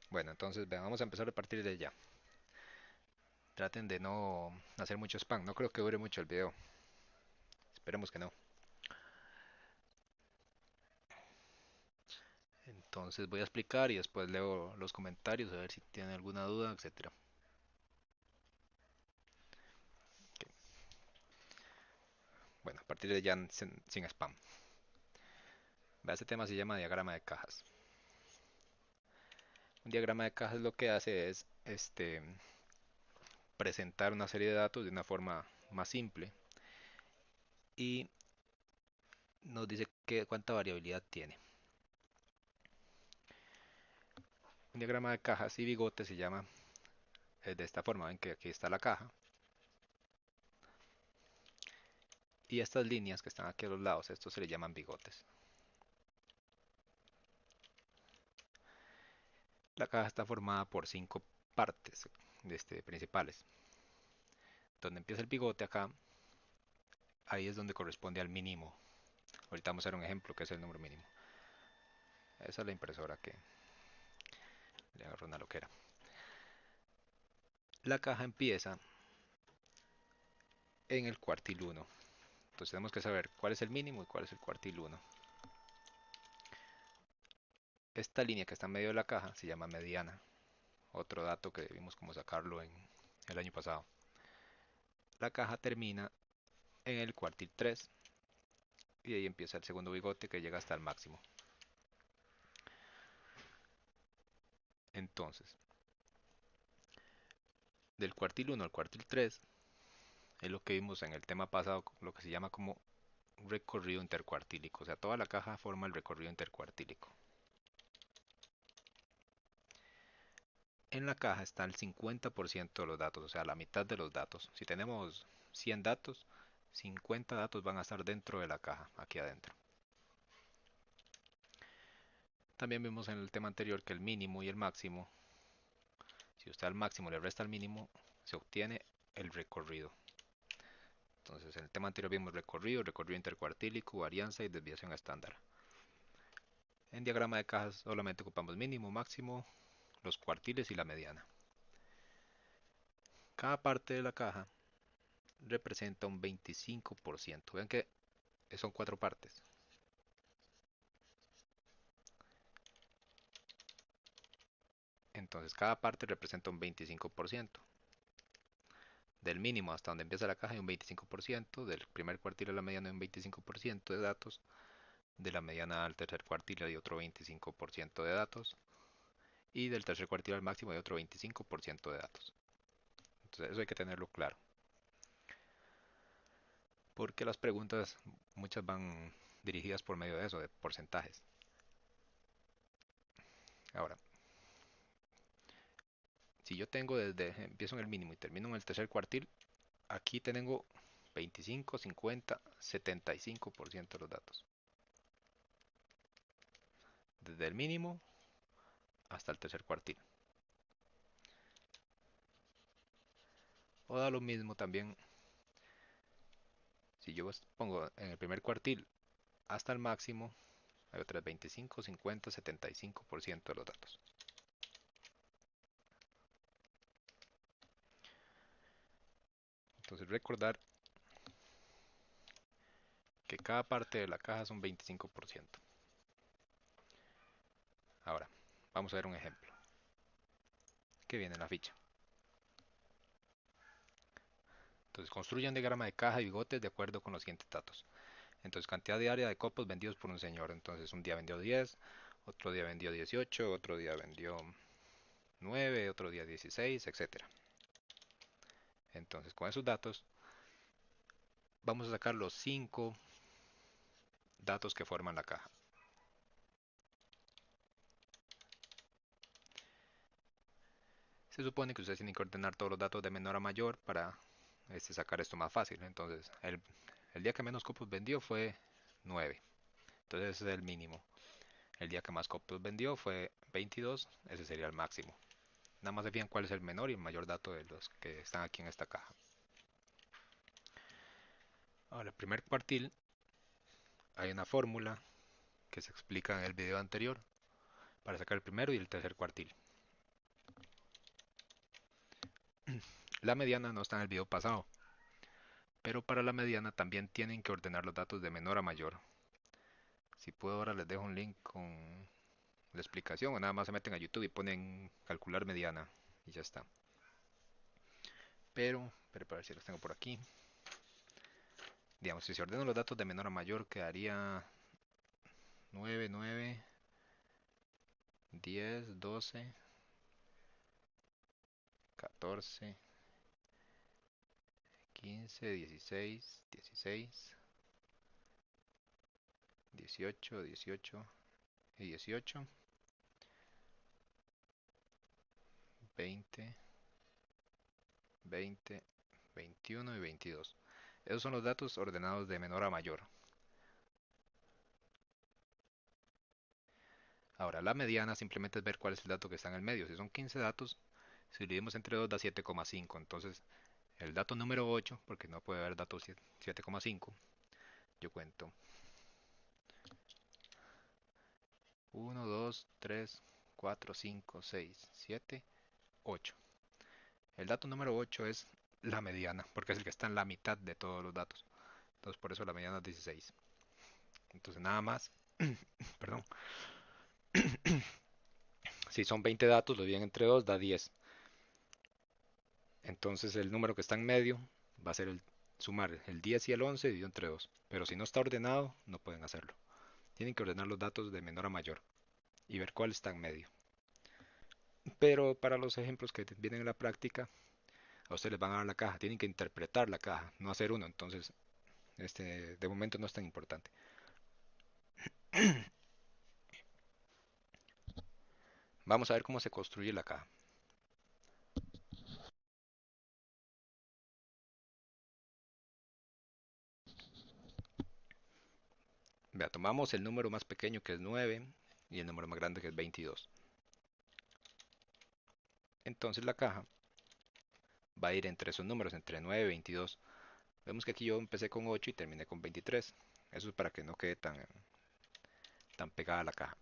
Bueno, entonces vean, vamos a empezar a partir de ya. Traten de no hacer mucho spam. No creo que dure mucho el video. Esperemos que no. Entonces voy a explicar y después leo los comentarios a ver si tienen alguna duda, etcétera. Ok. Bueno, a partir de ya sin spam. Vea, este tema se llama diagrama de cajas. Un diagrama de cajas lo que hace es presentar una serie de datos de una forma más simple y nos dice cuánta variabilidad tiene. Un diagrama de cajas y bigotes se llama de esta forma. Ven que aquí está la caja y estas líneas que están aquí a los lados, estos se le llaman bigotes. La caja está formada por 5 partes principales. Donde empieza el bigote acá, ahí es donde corresponde al mínimo. Ahorita vamos a hacer un ejemplo que es el número mínimo. Esa es la impresora que le agarró una loquera. La caja empieza en el cuartil 1. Entonces tenemos que saber cuál es el mínimo y cuál es el cuartil 1. Esta línea que está en medio de la caja se llama mediana. Otro dato que vimos cómo sacarlo en el año pasado. La caja termina en el cuartil 3 y ahí empieza el segundo bigote que llega hasta el máximo. Entonces, del cuartil 1 al cuartil 3 es lo que vimos en el tema pasado, lo que se llama como recorrido intercuartílico. O sea, toda la caja forma el recorrido intercuartílico. En la caja está el 50% de los datos, o sea, la mitad de los datos. Si tenemos 100 datos, 50 datos van a estar dentro de la caja, aquí adentro. También vimos en el tema anterior que el mínimo y el máximo, si usted al máximo le resta al mínimo, se obtiene el recorrido. Entonces, en el tema anterior vimos recorrido, recorrido intercuartílico, varianza y desviación estándar. En diagrama de cajas solamente ocupamos mínimo, máximo, los cuartiles y la mediana. Cada parte de la caja representa un 25%. Vean que son 4 partes. Entonces cada parte representa un 25%. Del mínimo hasta donde empieza la caja hay un 25%, del primer cuartil a la mediana hay un 25% de datos, de la mediana al tercer cuartil hay otro 25% de datos y del tercer cuartil al máximo hay otro 25% de datos. Entonces eso hay que tenerlo claro, porque las preguntas muchas van dirigidas por medio de eso, de porcentajes. Ahora, si yo tengo empiezo en el mínimo y termino en el tercer cuartil, aquí tengo 25, 50, 75% de los datos. Desde el mínimo hasta el tercer cuartil. O da lo mismo también si yo pongo en el primer cuartil hasta el máximo, hay otras 25, 50, 75% de los datos. Entonces recordar que cada parte de la caja es un 25%. Ahora, vamos a ver un ejemplo que viene en la ficha. Entonces construyan diagrama de caja y bigotes de acuerdo con los siguientes datos. Entonces cantidad diaria de copos vendidos por un señor. Entonces un día vendió 10, otro día vendió 18, otro día vendió 9, otro día 16, etcétera. Entonces con esos datos vamos a sacar los 5 datos que forman la caja. Se supone que ustedes tienen que ordenar todos los datos de menor a mayor para sacar esto más fácil. Entonces, el día que menos copos vendió fue 9. Entonces ese es el mínimo. El día que más copos vendió fue 22. Ese sería el máximo. Nada más se fijan cuál es el menor y el mayor dato de los que están aquí en esta caja. Ahora, el primer cuartil, hay una fórmula que se explica en el video anterior para sacar el primero y el tercer cuartil. La mediana no está en el video pasado, pero para la mediana también tienen que ordenar los datos de menor a mayor. Si puedo ahora les dejo un link con la explicación o nada más se meten a YouTube y ponen calcular mediana y ya está. Pero para ver si los tengo por aquí. Digamos, si se ordenan los datos de menor a mayor quedaría 9, 9, 10, 12, 14, 15, 16, 16, 18, 18 y 18, 20, 20, 21 y 22. Esos son los datos ordenados de menor a mayor. Ahora, la mediana simplemente es ver cuál es el dato que está en el medio. Si son 15 datos, si dividimos entre 2 da 7,5. Entonces, el dato número 8, porque no puede haber dato 7,5, yo cuento 1, 2, 3, 4, 5, 6, 7, 8. El dato número 8 es la mediana, porque es el que está en la mitad de todos los datos. Entonces, por eso la mediana es 16. Entonces, nada más, perdón, si son 20 datos, lo dividen entre 2, da 10. Entonces, el número que está en medio va a ser el sumar el 10 y el 11 dividido entre 2. Pero si no está ordenado, no pueden hacerlo. Tienen que ordenar los datos de menor a mayor y ver cuál está en medio. Pero para los ejemplos que vienen en la práctica, a ustedes les van a dar la caja. Tienen que interpretar la caja, no hacer uno. Entonces, de momento no es tan importante. Vamos a ver cómo se construye la caja. Vea, tomamos el número más pequeño que es 9 y el número más grande que es 22. Entonces la caja va a ir entre esos números, entre 9 y 22. Vemos que aquí yo empecé con 8 y terminé con 23. Eso es para que no quede tan pegada la caja.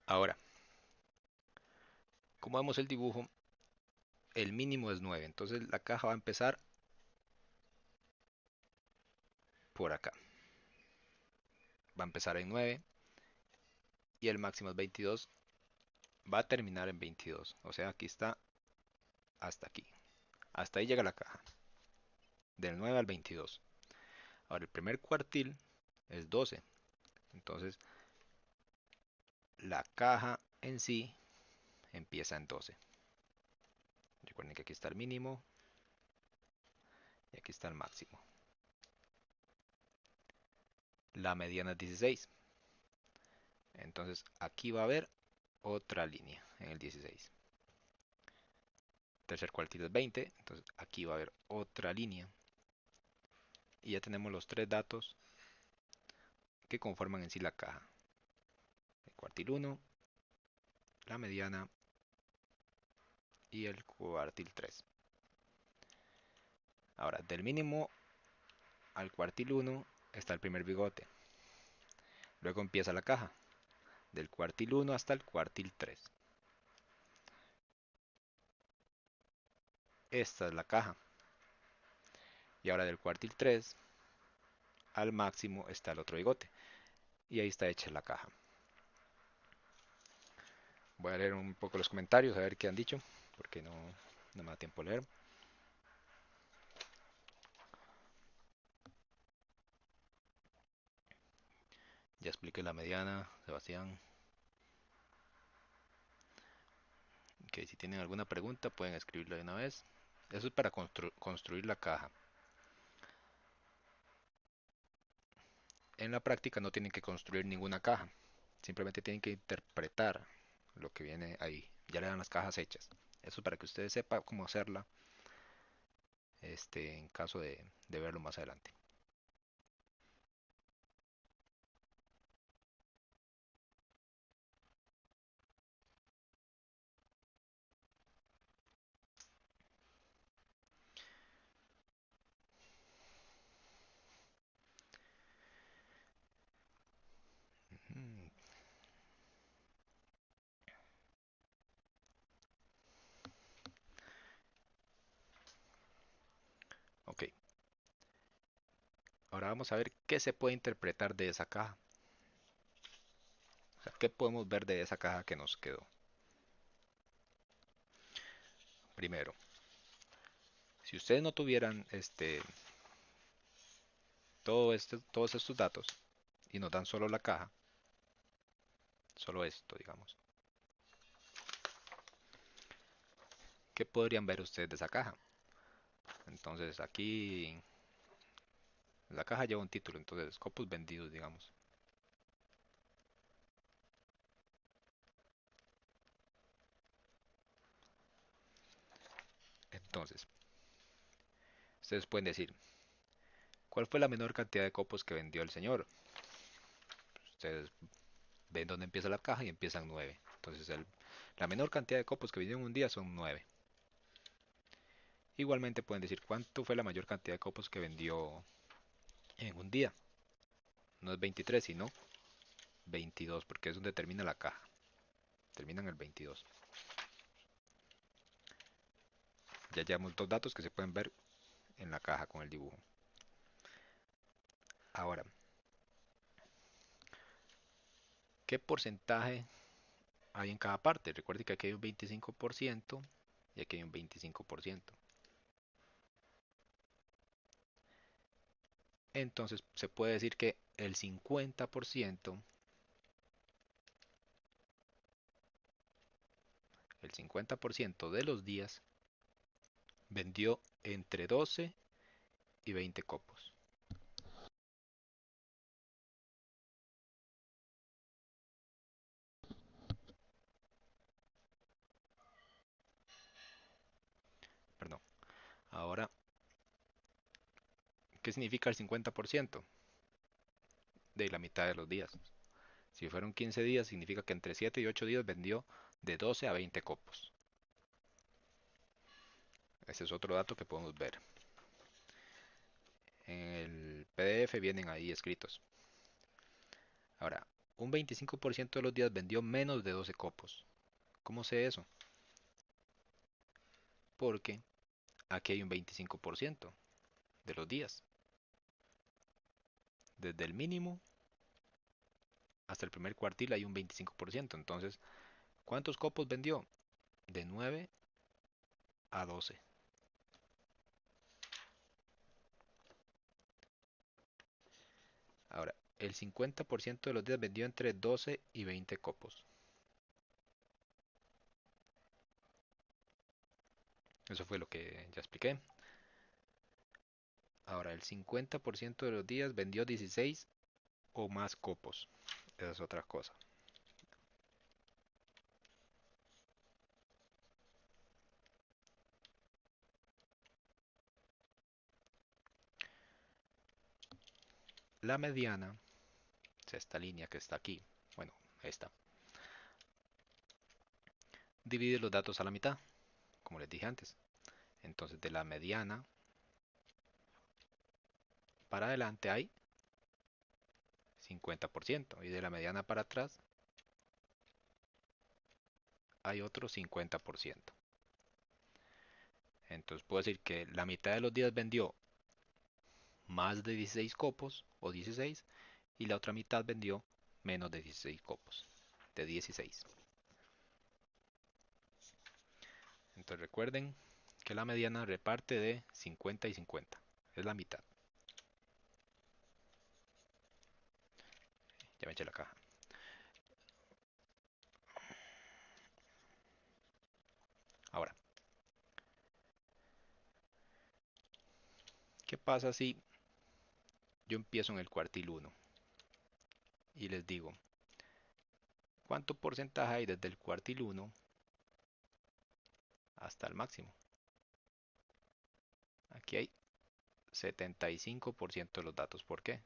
Ahora, como vemos el dibujo, el mínimo es 9. Entonces la caja va a empezar por acá. Va a empezar en 9 y el máximo es 22. Va a terminar en 22. O sea, aquí está hasta aquí. Hasta ahí llega la caja. Del 9 al 22. Ahora, el primer cuartil es 12. Entonces, la caja en sí empieza en 12. Recuerden que aquí está el mínimo y aquí está el máximo. La mediana es 16. Entonces, aquí va a haber otra línea en el 16. Tercer cuartil es 20. Entonces, aquí va a haber otra línea. Y ya tenemos los tres datos que conforman en sí la caja. El cuartil 1, la mediana y el cuartil 3. Ahora, del mínimo al cuartil 1 está el primer bigote. Luego empieza la caja. Del cuartil 1 hasta el cuartil 3. Esta es la caja. Y ahora del cuartil 3 al máximo está el otro bigote. Y ahí está hecha la caja. Voy a leer un poco los comentarios a ver qué han dicho, porque no me da tiempo a leer. Ya expliqué la mediana, Sebastián. Que si tienen alguna pregunta pueden escribirla de una vez. Eso es para construir la caja. En la práctica no tienen que construir ninguna caja. Simplemente tienen que interpretar lo que viene ahí. Ya le dan las cajas hechas. Eso es para que ustedes sepan cómo hacerla en caso de verlo más adelante. Ahora vamos a ver qué se puede interpretar de esa caja. O sea, qué podemos ver de esa caja que nos quedó. Primero, si ustedes no tuvieran todos estos datos y nos dan solo la caja, solo esto, digamos, ¿qué podrían ver ustedes de esa caja? Entonces aquí la caja lleva un título, entonces copos vendidos, digamos. Entonces, ustedes pueden decir, ¿cuál fue la menor cantidad de copos que vendió el señor? Ustedes ven dónde empieza la caja y empiezan 9. Entonces la menor cantidad de copos que vendió en un día son 9. Igualmente pueden decir cuánto fue la mayor cantidad de copos que vendió en un día. No es 23, sino 22, porque es donde termina la caja. Termina en el 22. Ya llevamos dos datos que se pueden ver en la caja con el dibujo. Ahora, ¿qué porcentaje hay en cada parte? Recuerde que aquí hay un 25% y aquí hay un 25%. Entonces se puede decir que el 50% de los días vendió entre 12 y 20 copos. Perdón. Ahora, ¿qué significa el 50%? De la mitad de los días. Si fueron 15 días, significa que entre 7 y 8 días vendió de 12 a 20 copos. Ese es otro dato que podemos ver. En el PDF vienen ahí escritos. Ahora, un 25% de los días vendió menos de 12 copos. ¿Cómo sé eso? Porque aquí hay un 25% de los días. Desde el mínimo hasta el primer cuartil hay un 25%. Entonces, ¿cuántos copos vendió? De 9 a 12. Ahora, el 50% de los días vendió entre 12 y 20 copos. Eso fue lo que ya expliqué. Ahora, el 50% de los días vendió 16 o más copos. Esa es otra cosa. La mediana, o sea, esta línea que está aquí, bueno, esta, divide los datos a la mitad, como les dije antes. Entonces, de la mediana para adelante hay 50% y de la mediana para atrás hay otro 50%. Entonces puedo decir que la mitad de los días vendió más de 16 copos o 16 y la otra mitad vendió menos de 16 copos, de 16. Entonces recuerden que la mediana reparte de 50 y 50, es la mitad. Ya me eché la caja. Ahora, ¿qué pasa si yo empiezo en el cuartil 1 y les digo, ¿cuánto porcentaje hay desde el cuartil 1 hasta el máximo? Aquí hay 75% de los datos. ¿Por qué?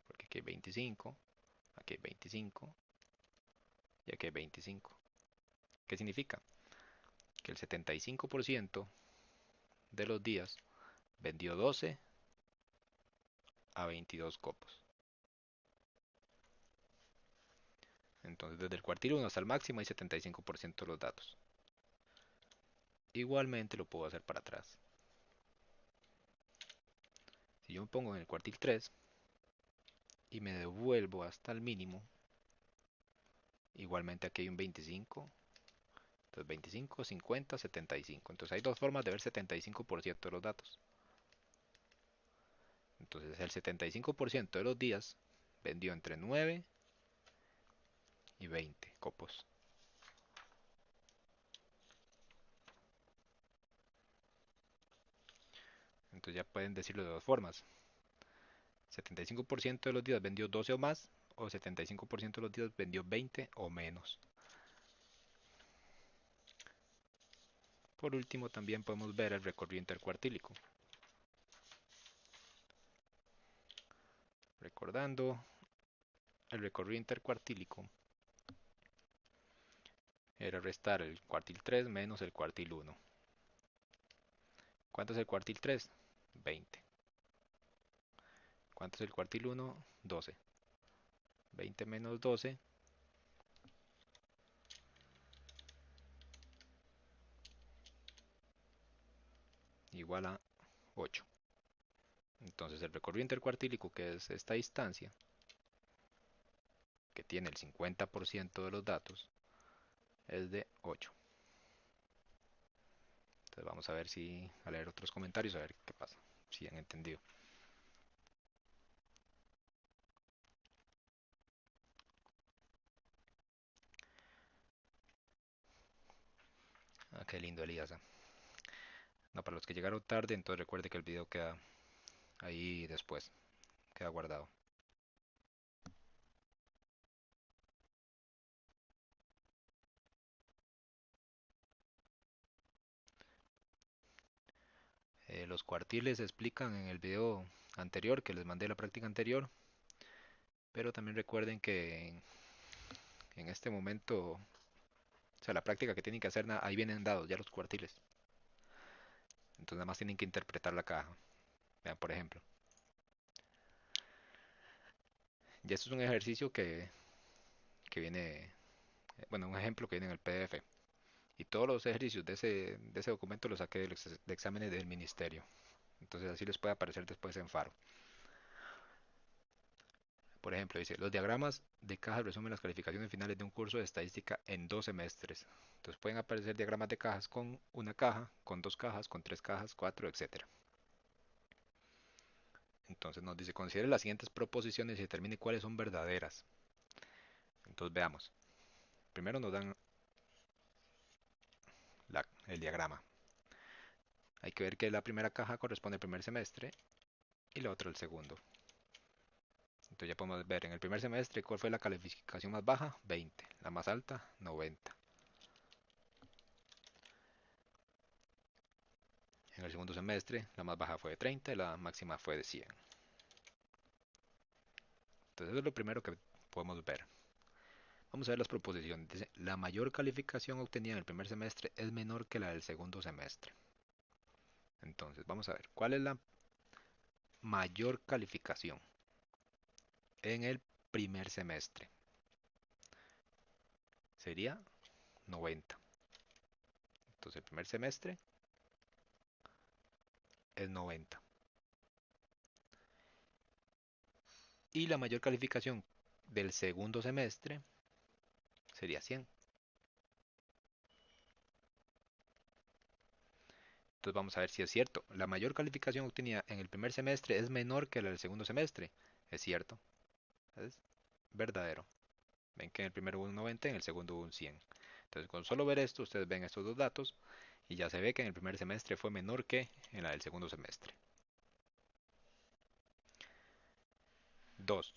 Porque aquí hay 25, aquí hay 25 y aquí hay 25. ¿Qué significa? Que el 75% de los días vendió 12 a 22 copos. Entonces desde el cuartil 1 hasta el máximo hay 75% de los datos. Igualmente lo puedo hacer para atrás. Si yo me pongo en el cuartil 3 y me devuelvo hasta el mínimo, igualmente aquí hay un 25. Entonces 25, 50, 75. Entonces hay dos formas de ver 75% de los datos. Entonces el 75% de los días vendió entre 9 y 20 copos. Entonces ya pueden decirlo de dos formas. 75% de los días vendió 12 o más, o 75% de los días vendió 20 o menos. Por último, también podemos ver el recorrido intercuartílico. Recordando, el recorrido intercuartílico era restar el cuartil 3 menos el cuartil 1. ¿Cuánto es el cuartil 3? 20. ¿Cuánto es el cuartil 1? 12. 20 menos 12 igual a 8. Entonces el recorrido intercuartílico, que es esta distancia, que tiene el 50% de los datos, es de 8. Entonces vamos a ver si, a leer otros comentarios, a ver qué pasa, si han entendido. Ah, qué lindo, Elías. No, para los que llegaron tarde, entonces recuerde que el video queda ahí después, queda guardado. Los cuartiles se explican en el video anterior, que les mandé la práctica anterior, pero también recuerden que en este momento, o sea, la práctica que tienen que hacer, ahí vienen dados ya los cuartiles. Entonces nada más tienen que interpretar la caja. Vean, por ejemplo. Y esto es un ejercicio que viene, bueno, un ejemplo que viene en el PDF. Y todos los ejercicios de ese documento los saqué de exámenes del ministerio. Entonces así les puede aparecer después en Faro. Por ejemplo, dice, los diagramas de cajas resumen las calificaciones finales de un curso de estadística en 2 semestres. Entonces pueden aparecer diagramas de cajas con una caja, con dos cajas, con tres cajas, cuatro, etcétera. Entonces nos dice, considere las siguientes proposiciones y determine cuáles son verdaderas. Entonces veamos. Primero nos dan el diagrama. Hay que ver que la primera caja corresponde al primer semestre y la otra al segundo. Entonces ya podemos ver en el primer semestre cuál fue la calificación más baja, 20. La más alta, 90. En el segundo semestre la más baja fue de 30 y la máxima fue de 100. Entonces eso es lo primero que podemos ver. Vamos a ver las proposiciones. Dice, la mayor calificación obtenida en el primer semestre es menor que la del segundo semestre. Entonces vamos a ver, ¿cuál es la mayor calificación en el primer semestre? Sería 90. Entonces el primer semestre es 90. Y la mayor calificación del segundo semestre sería 100. Entonces vamos a ver si es cierto. La mayor calificación obtenida en el primer semestre es menor que la del segundo semestre. Es cierto. Es verdadero. Ven que en el primero hubo un 90 y en el segundo hubo un 100. Entonces con solo ver esto, ustedes ven estos dos datos y ya se ve que en el primer semestre fue menor que en la del segundo semestre. 2.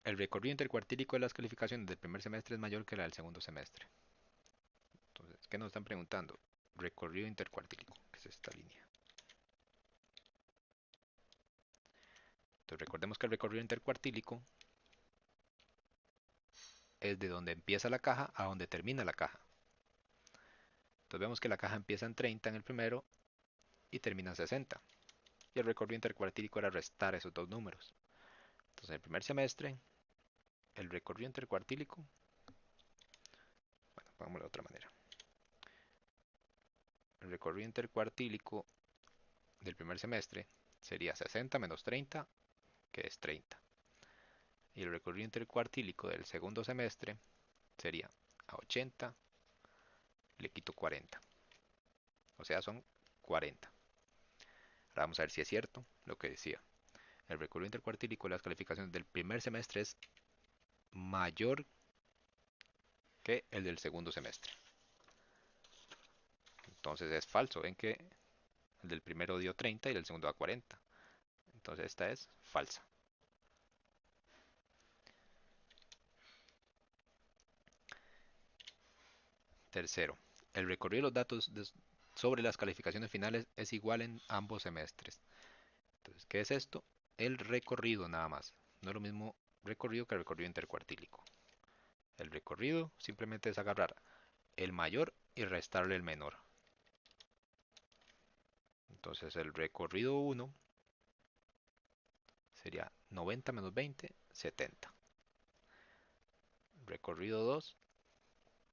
El recorrido intercuartílico de las calificaciones del primer semestre es mayor que la del segundo semestre. Entonces, ¿qué nos están preguntando? Recorrido intercuartílico, que es esta línea. Entonces recordemos que el recorrido intercuartílico es de donde empieza la caja a donde termina la caja. Entonces vemos que la caja empieza en 30 en el primero y termina en 60. Y el recorrido intercuartílico era restar esos dos números. Entonces en el primer semestre, el recorrido intercuartílico, bueno, pongámoslo de otra manera. El recorrido intercuartílico del primer semestre sería 60 menos 30, que es 30. Y el recorrido intercuartílico del segundo semestre sería a 80, le quito 40. O sea, son 40. Ahora vamos a ver si es cierto lo que decía. El recorrido intercuartílico de las calificaciones del primer semestre es mayor que el del segundo semestre. Entonces es falso. Ven que el del primero dio 30 y el del segundo da 40. Entonces esta es falsa. Tercero, el recorrido de los datos sobre las calificaciones finales es igual en ambos semestres. Entonces, ¿qué es esto? El recorrido nada más. No es lo mismo recorrido que el recorrido intercuartílico. El recorrido simplemente es agarrar el mayor y restarle el menor. Entonces el recorrido 1 sería 90 menos 20, 70. Recorrido 2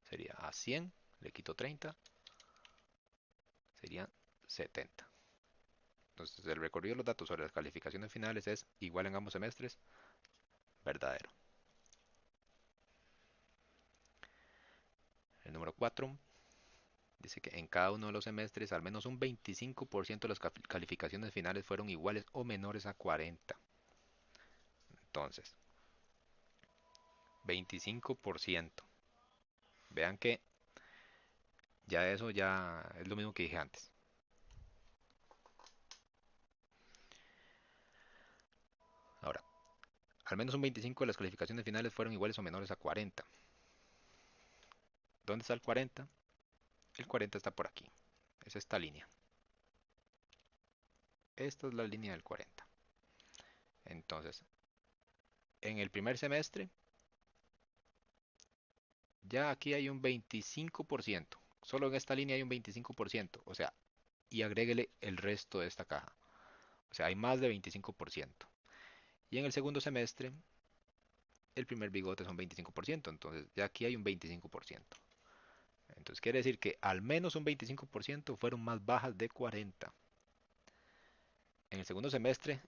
sería a 100, le quito 30, serían 70. Entonces el recorrido de los datos sobre las calificaciones finales es igual en ambos semestres, verdadero. El número 4 dice que en cada uno de los semestres al menos un 25% de las calificaciones finales fueron iguales o menores a 40. Entonces, 25%. Vean que ya eso ya es lo mismo que dije antes. Ahora, al menos un 25% de las calificaciones finales fueron iguales o menores a 40. ¿Dónde está el 40? El 40 está por aquí. Es esta línea. Esta es la línea del 40. Entonces, en el primer semestre, ya aquí hay un 25%. Solo en esta línea hay un 25%. O sea, y agréguele el resto de esta caja. O sea, hay más de 25%. Y en el segundo semestre, el primer bigote son 25%. Entonces, ya aquí hay un 25%. Entonces, quiere decir que al menos un 25% fueron más bajas de 40. En el segundo semestre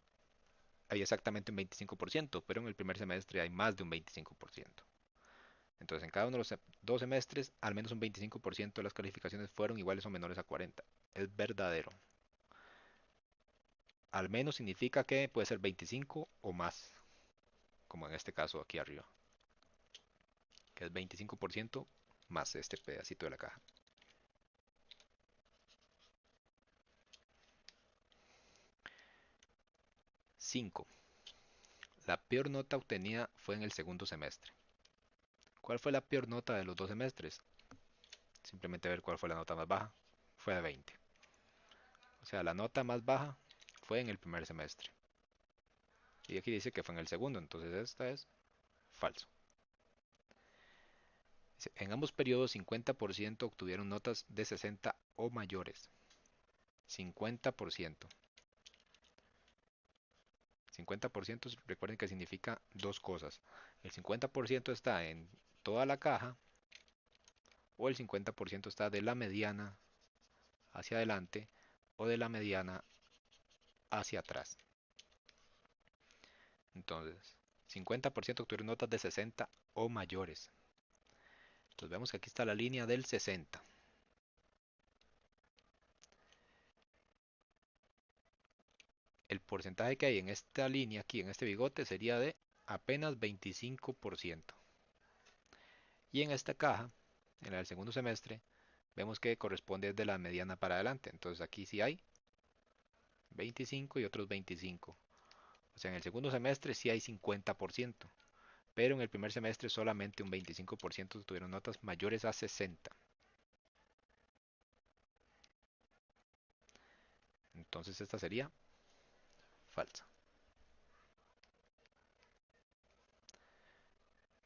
hay exactamente un 25%, pero en el primer semestre hay más de un 25%. Entonces, en cada uno de los dos semestres, al menos un 25% de las calificaciones fueron iguales o menores a 40. Es verdadero. Al menos significa que puede ser 25 o más, como en este caso aquí arriba, que es 25% más este pedacito de la caja. 5. La peor nota obtenida fue en el segundo semestre. ¿Cuál fue la peor nota de los dos semestres? Simplemente ver cuál fue la nota más baja. Fue de 20. O sea, la nota más baja fue en el primer semestre. Y aquí dice que fue en el segundo, entonces esta es falso. En ambos periodos 50% obtuvieron notas de 60 o mayores. 50%. 50% recuerden que significa dos cosas. El 50% está en toda la caja o el 50% está de la mediana hacia adelante o de la mediana hacia atrás. Entonces, 50% obtuvieron notas de 60 o mayores. Entonces vemos que aquí está la línea del 60. El porcentaje que hay en esta línea, aquí en este bigote, sería de apenas 25%. Y en esta caja, en la del segundo semestre, vemos que corresponde de la mediana para adelante. Entonces aquí sí hay 25 y otros 25. O sea, en el segundo semestre sí hay 50%, pero en el primer semestre solamente un 25% tuvieron notas mayores a 60. Entonces esta sería falsa.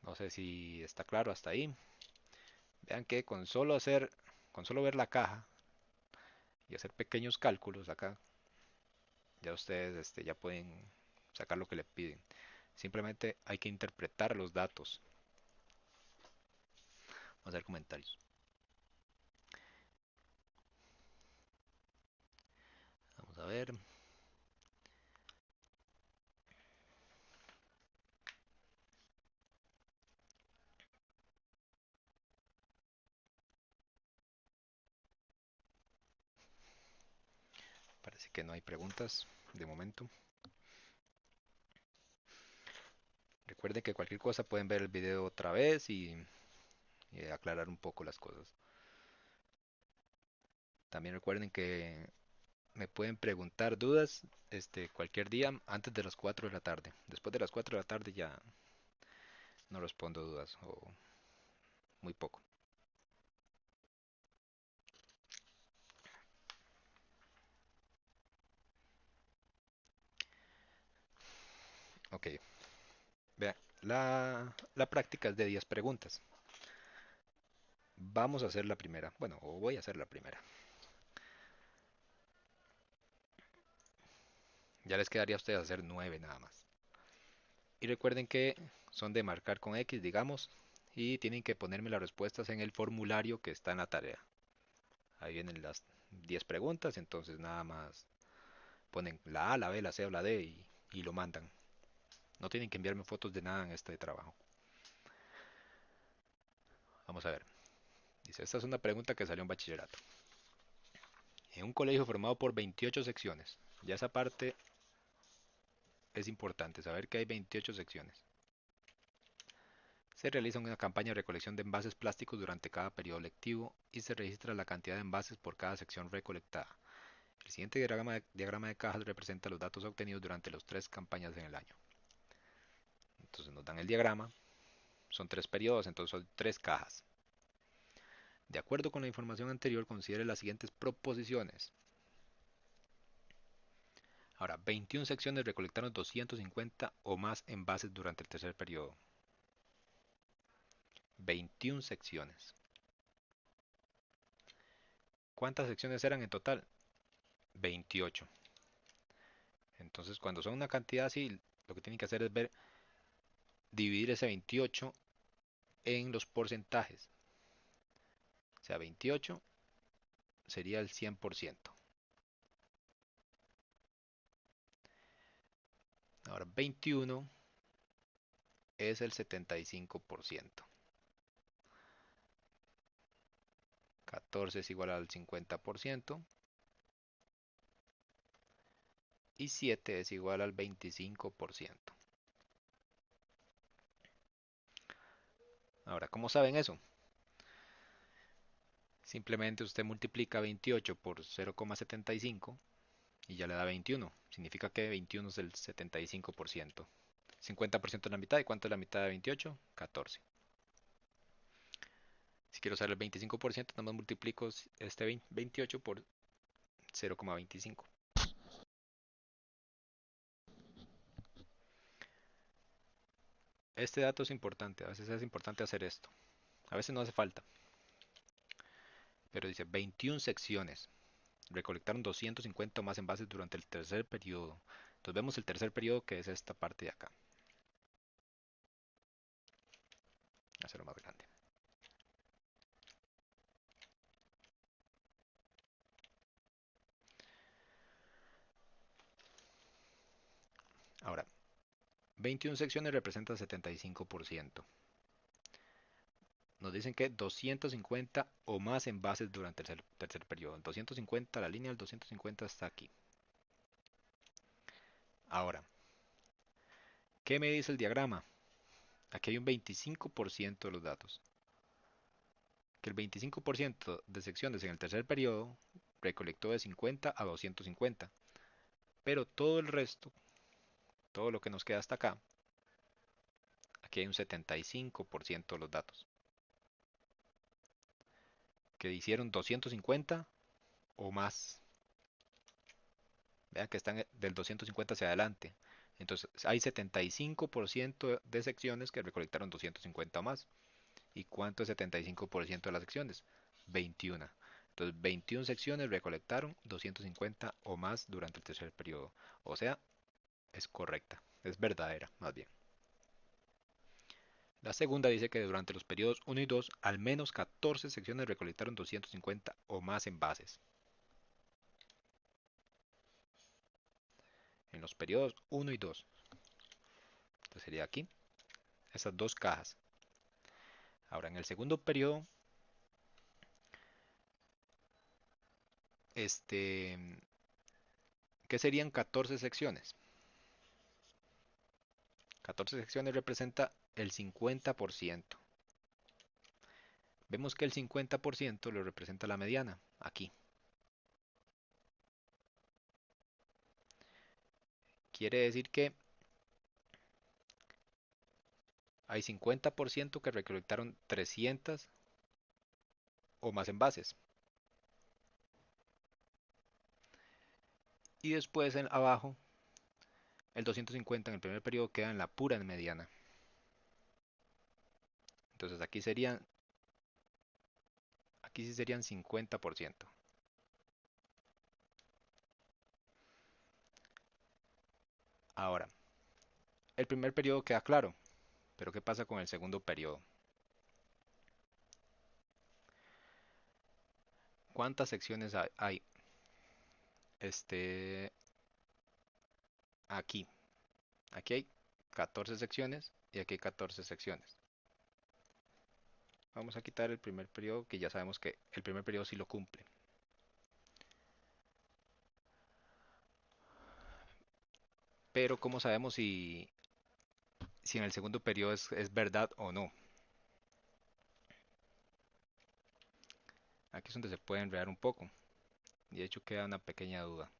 No sé si está claro hasta ahí. Vean que con solo ver la caja y hacer pequeños cálculos acá, ya ustedes ya pueden sacar lo que le piden. Simplemente hay que interpretar los datos. Vamos a hacer comentarios. Vamos a ver. que no hay preguntas de momento. Recuerden que cualquier cosa pueden ver el video otra vez y aclarar un poco las cosas. También recuerden que me pueden preguntar dudas cualquier día antes de las 4 de la tarde. Después de las 4 de la tarde ya no respondo dudas o muy poco. Ok, vean, la práctica es de 10 preguntas. Vamos a hacer la primera. Bueno, o voy a hacer la primera. Ya les quedaría a ustedes hacer 9 nada más. Y recuerden que son de marcar con X, digamos, y tienen que ponerme las respuestas en el formulario que está en la tarea. Ahí vienen las 10 preguntas, entonces nada más ponen la A, la B, la C o la D y lo mandan. No tienen que enviarme fotos de nada en este trabajo. Vamos a ver. Dice, esta es una pregunta que salió en bachillerato. En un colegio formado por 28 secciones. Ya esa parte es importante, saber que hay 28 secciones. Se realiza una campaña de recolección de envases plásticos durante cada periodo lectivo y se registra la cantidad de envases por cada sección recolectada. El siguiente diagrama de cajas representa los datos obtenidos durante las 3 campañas en el año. Entonces nos dan el diagrama, son 3 periodos, entonces son 3 cajas. De acuerdo con la información anterior, considere las siguientes proposiciones. Ahora, 21 secciones recolectaron 250 o más envases durante el tercer periodo. 21 secciones. ¿Cuántas secciones eran en total? 28. Entonces, cuando son una cantidad así, lo que tienen que hacer es dividir ese 28 en los porcentajes. O sea, 28 sería el 100%. Ahora, 21 es el 75%. 14 es igual al 50%. Y 7 es igual al 25%. Ahora, ¿cómo saben eso? Simplemente usted multiplica 28 por 0,75 y ya le da 21. Significa que 21 es el 75%. 50% es la mitad. ¿Y cuánto es la mitad de 28? 14. Si quiero usar el 25%, nada más multiplico este 28 por 0,25. Este dato es importante. A veces es importante hacer esto. A veces no hace falta. Pero dice 21 secciones. Recolectaron 250 o más envases durante el tercer periodo. Entonces vemos el tercer periodo, que es esta parte de acá. Hacerlo más grande. Ahora, 21 secciones representan 75%. Nos dicen que 250 o más envases durante el tercer periodo. 250, la línea del 250 está aquí. Ahora, ¿qué me dice el diagrama? Aquí hay un 25% de los datos. Que el 25% de secciones en el tercer periodo recolectó de 50 a 250. Pero todo el resto, todo lo que nos queda hasta acá, aquí hay un 75% de los datos. Que hicieron 250 o más. Vean que están del 250 hacia adelante. Entonces hay 75% de secciones que recolectaron 250 o más. ¿Y cuánto es 75% de las secciones? 21. Entonces 21 secciones recolectaron 250 o más durante el tercer periodo. O sea, es correcta, es verdadera más bien. La segunda dice que durante los periodos 1 y 2, al menos 14 secciones recolectaron 250 o más envases. En los periodos 1 y 2. Entonces sería aquí, esas 2 cajas. Ahora, en el segundo periodo, este, ¿Qué serían 14 secciones? 14 secciones representa el 50%. Vemos que el 50% lo representa la mediana, aquí. Quiere decir que hay 50% que recolectaron 300 o más envases. Y después abajo, el 250 en el primer periodo queda en la pura mediana. Entonces aquí sí serían 50%. Ahora, el primer periodo queda claro, pero ¿qué pasa con el segundo periodo? ¿Cuántas secciones hay? Este, aquí. Aquí hay 14 secciones y aquí hay 14 secciones. Vamos a quitar el primer periodo, que ya sabemos que el primer periodo sí lo cumple. Pero ¿cómo sabemos si en el segundo periodo es verdad o no? Aquí es donde se puede enredar un poco. Y de hecho queda una pequeña duda.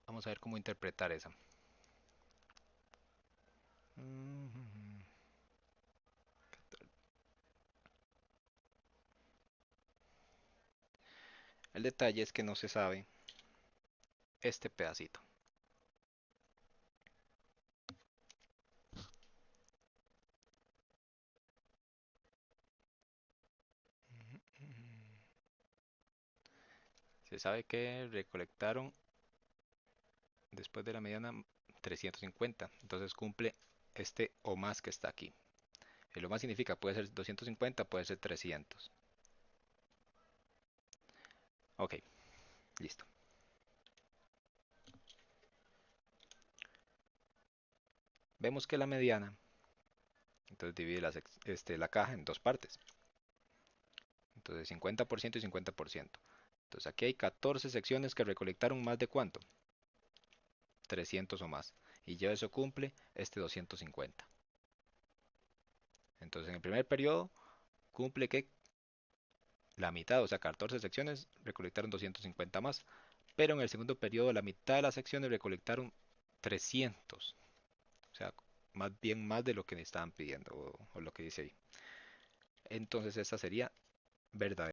Vamos a ver cómo interpretar esa. El detalle es que no se sabe este pedacito. Se sabe que recolectaron después de la mediana 350. Entonces cumple este o más que está aquí. El o más significa puede ser 250, puede ser 300. Ok, listo. Vemos que la mediana, entonces divide la caja en dos partes. Entonces 50% y 50%. Entonces aquí hay 14 secciones que recolectaron más de cuánto? 300 o más. Y ya eso cumple este 250. Entonces en el primer periodo cumple que la mitad, o sea, 14 secciones recolectaron 250 más. Pero en el segundo periodo la mitad de las secciones recolectaron 300. O sea, más bien más de lo que estaban pidiendo o lo que dice ahí. Entonces esta sería verdadera.